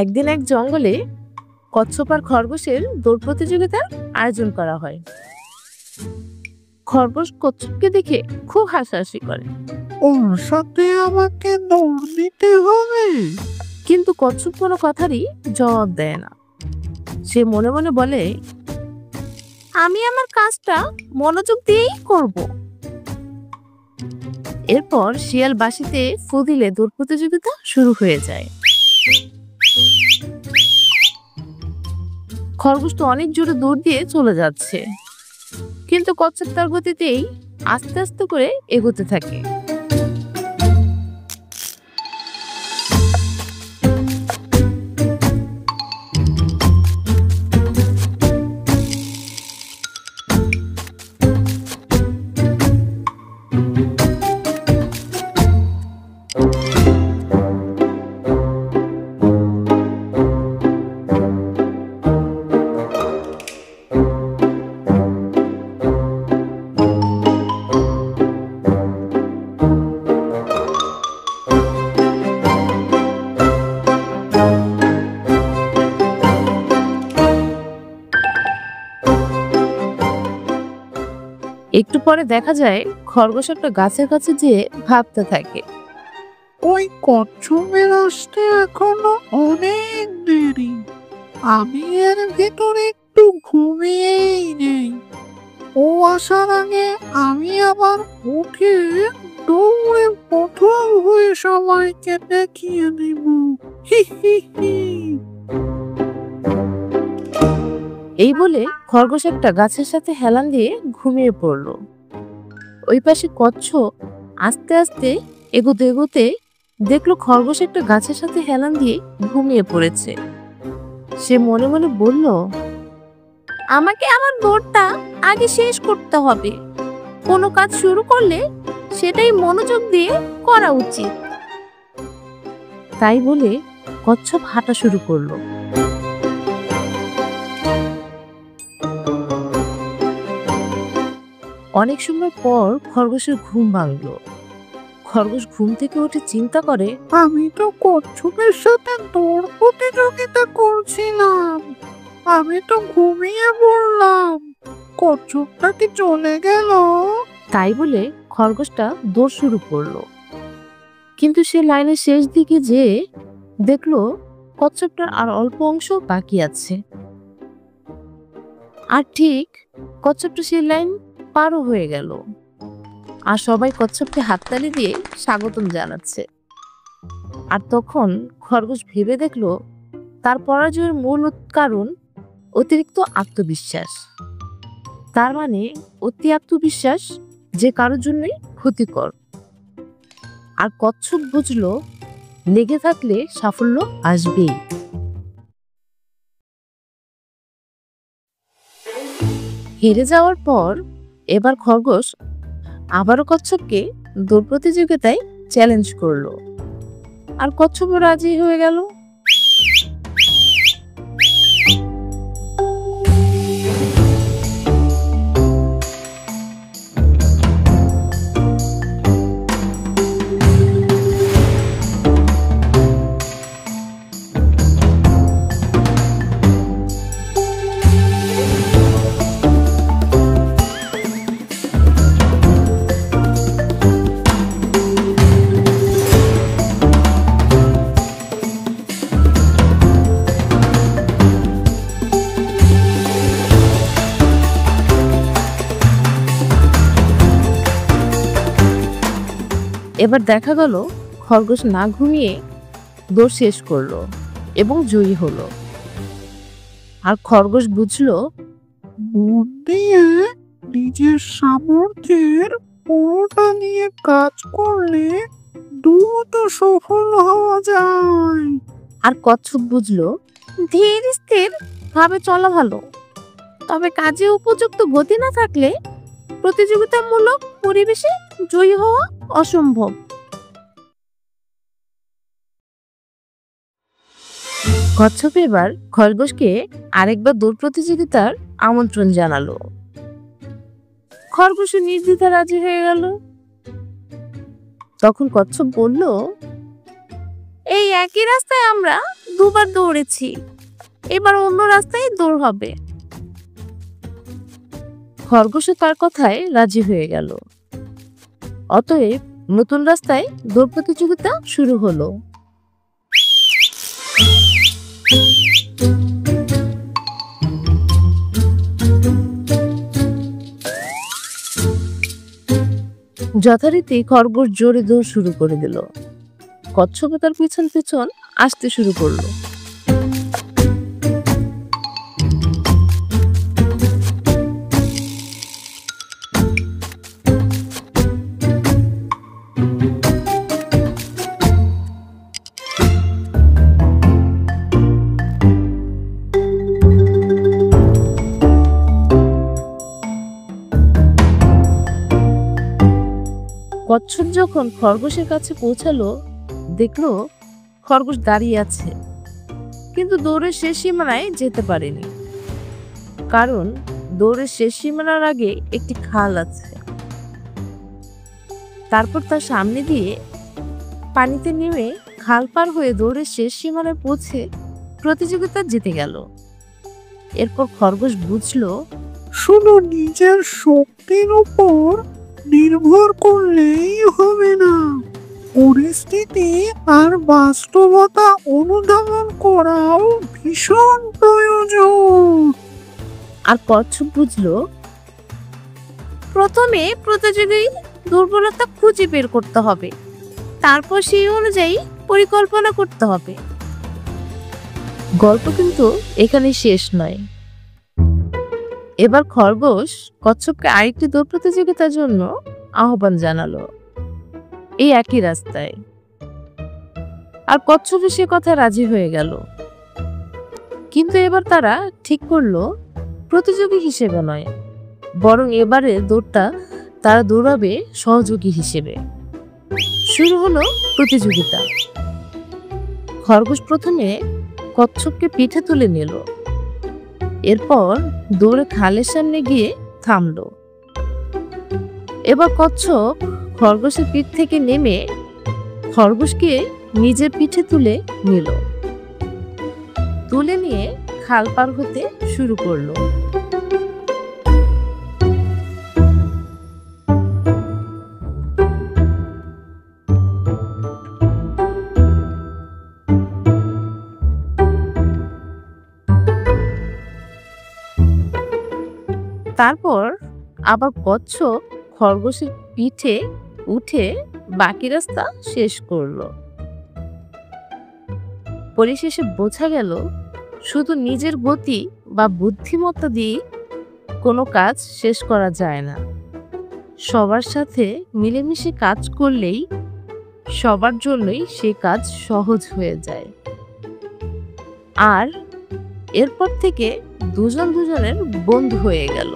একদিন এক জঙ্গলে কচ্ছপ আর খরগোশের দৌড় প্রতিযোগিতার আয়োজন করা হয়। খরগোশ কচ্ছপকে দেখে খুব হাসাহাসি করে, ওর সাথে আমাকে দৌড় দিতে হবে। কিন্তু কচ্ছপ কোনো কথারই জবাব দেয় না। সে মনে মনে বলে, আমি আমার কাজটা মনোযোগ দিয়েই করব। এরপর শিয়াল বাঁশিতে ফু দিলে দৌড় প্রতিযোগিতা শুরু হয়ে যায়। খরগোশ তো অনেক জোরে দৌড় দিয়ে চলে যাচ্ছে, কিন্তু কচ্ছপ তার গতিতেই আস্তে আস্তে করে এগোতে থাকে। একটু পরে দেখা যায় খরগোশ একটা গাছের কাছে যেয়ে ভাবতে থাকে, ওই কচ্ছপের আসতে এখনো অনেক দেরি। আমি এর ভিতরে একটু ঘুমিয়েই নেই। ও আসার আগে আমি আবার উঠে দৌড়ে প্রথম হয়ে সবাইকে দেখিয়ে দেব। হি হি হি। এই বলে খরগোশ একটা গাছের সাথে হেলান দিয়ে ঘুমিয়ে পড়ল। ওই পাশে কচ্ছপ আস্তে আস্তে এগোতে এগোতে দেখলো খরগোশ একটা গাছের সাথে হেলান দিয়ে ঘুমিয়ে পড়েছে। সে মনে মনে বলল, আমাকে আমার দৌড়টা আগে শেষ করতে হবে। কোনো কাজ শুরু করলে সেটাই মনোযোগ দিয়ে করা উচিত। তাই বলে কচ্ছপ হাঁটা শুরু করলো। অনেক সময় পর খরগোশের ঘুম ভাঙলো। খরগোশ ঘুম থেকে উঠে চিন্তা করে, আমি তো কচ্ছপের সাথে দৌড় প্রতিযোগিতা করছিলাম। আমি তো ঘুমিয়ে পড়লাম। কচ্ছপটা কি চলে গেল? তাই বলে খরগোশটা দৌড় শুরু করলো। কিন্তু সে লাইনের শেষ দিকে যেয়ে দেখলো কচ্ছপটার আর অল্প অংশ বাকি আছে। আর ঠিক কচ্ছপটা সেই লাইন পারও হয়ে গেল, আর সবাই কচ্ছপকে হাততালি দিয়ে স্বাগতম জানাচ্ছে। আর তখন খরগোশ ভেবে দেখলো তার পরাজয়ের মূল কারণ অতিরিক্ত আত্মবিশ্বাস। তার মানে অতি আত্মবিশ্বাস যে কারোর জন্যই ক্ষতিকর। আর কচ্ছপ বুঝলো লেগে থাকলে সাফল্য আসবেই। হেরে যাওয়ার পর এবার খরগোশ আবারও কচ্ছপকে দৌড় প্রতিযোগিতায় চ্যালেঞ্জ করলো, আর কচ্ছপও রাজি হয়ে গেল। এবার দেখা গেল খরগোশ না ঘুমিয়ে দৌড় শেষ করলো এবং জয়ী হলো। আর খরগোশ বুঝলো মন দিয়ে নিজের সামর্থ্যের পুরোটা নিয়ে কাজ করলে দ্রুত সফল হওয়া যায়। আর কচ্ছপ বুঝলো ধীর স্থির ভাবে চলা ভালো, তবে কাজে উপযুক্ত গতি না থাকলে প্রতিযোগিতামূলক পরিবেশে জয়ী হওয়া অসম্ভব। কচ্ছপ এবার খরগোশকে আরেকবার দৌড় প্রতিযোগিতার আমন্ত্রণ জানালো। খরগোশ নির্দ্বিধা রাজি হয়ে গেল। তখন কচ্ছপ বলল, এই একই রাস্তায় আমরা দুবার দৌড়েছি, এবার অন্য রাস্তায় দৌড় হবে। খরগোশও তার কথায় রাজি হয়ে গেল। অতএব নতুন রাস্তায় দৌড় প্রতিযোগিতা শুরু হলো। যথারীতি খরগোশ জোরে দৌড় শুরু করে দিল। কচ্ছপও তার পিছন পিছন আসতে শুরু করলো। কচ্ছপ যখন খরগোশের কাছে পৌঁছালো, দেখলো খরগোশ দাঁড়িয়ে আছে, কিন্তু দৌড়ের শেষ সীমানায় যেতে পারেনি, কারণ দৌড়ের শেষ সীমানার আগে একটি খাল আছে। তারপর তার সামনে দিয়ে পানিতে নেমে খাল পার হয়ে দৌড়ের শেষ সীমানায় পৌঁছে প্রতিযোগিতা জিতে গেল। এরপর খরগোশ বুঝলো, শুধু নিজের শক্তির উপর নির্ভর করলেই হবে না, পরিস্থিতি আর বাস্তবতা অনুধাবন করাও ভীষণ প্রয়োজন। আর কচ্ছপ বুঝলো, প্রথমে প্রতিযোগী দুর্বলতা খুঁজে বের করতে হবে, তারপর সেই অনুযায়ী পরিকল্পনা করতে হবে। গল্প কিন্তু এখানে শেষ নয়। এবার খরগোশ কচ্ছপকে আরেকটি দৌড় প্রতিযোগিতার জন্য আহ্বান জানালো, এই একই রাস্তায়। আর কচ্ছপ সে কথা রাজি হয়ে গেল। কিন্তু এবার তারা ঠিক করলো, প্রতিযোগী হিসেবে নয়, বরং এবারে দৌড়টা তারা দৌড়াবে সহযোগী হিসেবে। শুরু হলো প্রতিযোগিতা। খরগোশ প্রথমে কচ্ছপকে পিঠে তুলে নিল, এরপর দৌড়ে খালের সামনে গিয়ে থামলো। এবার কচ্ছপ খরগোশের পিঠ থেকে নেমে খরগোশকে নিজের পিঠে তুলে নিল, তুলে নিয়ে খাল পার হতে শুরু করলো। তারপর আবার কচ্ছপ খরগোশের পিঠে উঠে বাকি রাস্তা শেষ করলো। পরিশেষে বোঝা গেল, শুধু নিজের গতি বা বুদ্ধিমত্তা দিয়ে কোনো কাজ শেষ করা যায় না। সবার সাথে মিলেমিশে কাজ করলেই সবার জন্যই সেই কাজ সহজ হয়ে যায়। আর এরপর থেকে দুজন দুজনের বন্ধু হয়ে গেল।